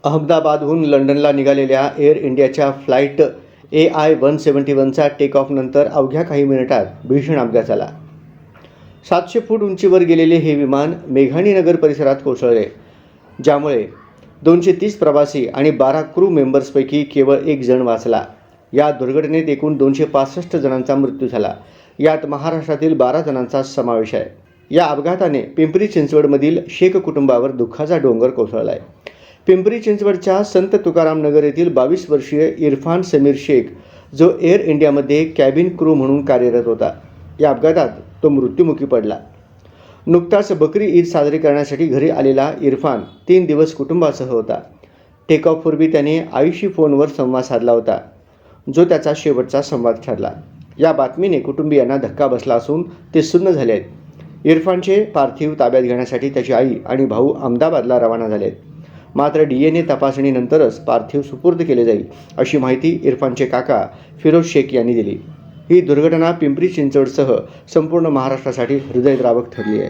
अहमदाबादहून लंडनला निघालेल्या एअर इंडियाच्या फ्लाईट AI-171चा टेक ऑफनंतर अवघ्या काही मिनिटात भीषण अपघात झाला. 700 फूट उंचीवर गेलेले हे विमान मेघाणी नगर परिसरात कोसळले, ज्यामुळे 230 प्रवासी आणि 12 क्रू मेंबर्सपैकी केवळ एक जण वाचला. या दुर्घटनेत एकूण 265 जणांचा मृत्यू झाला. यात महाराष्ट्रातील 12 जणांचा समावेश आहे. या अपघाताने पिंपरी चिंचवडमधील शेख कुटुंबावर दुःखाचा डोंगर कोसळला आहे. पिंपरी चिंचवडच्या संत तुकाराम नगर येथील 22 वर्षीय इरफान समीर शेख, जो एअर इंडियामध्ये कॅबिन क्रू म्हणून कार्यरत होता, या अपघातात तो मृत्युमुखी पडला. नुकताच बकरी ईद साजरी करण्यासाठी घरी आलेला इरफान 3 दिवस कुटुंबासह होता. टेक ऑफपूर्वी त्याने आईशी फोनवर संवाद साधला होता, जो त्याचा शेवटचा संवाद ठरला. या बातमीने कुटुंबियांना धक्का बसला असून ते सुन्न झाले आहेत. इरफानचे पार्थिव ताब्यात घेण्यासाठी त्याची आई आणि भाऊ अहमदाबादला रवाना झाले आहेत. मात्र DNA तपासणीनंतरच पार्थिव सुपूर्द केले जाईल, अशी माहिती इरफानचे काका फिरोज शेख यांनी दिली. ही दुर्घटना पिंपरी चिंचवडसह संपूर्ण महाराष्ट्रासाठी हृदयद्रावक ठरली आहे.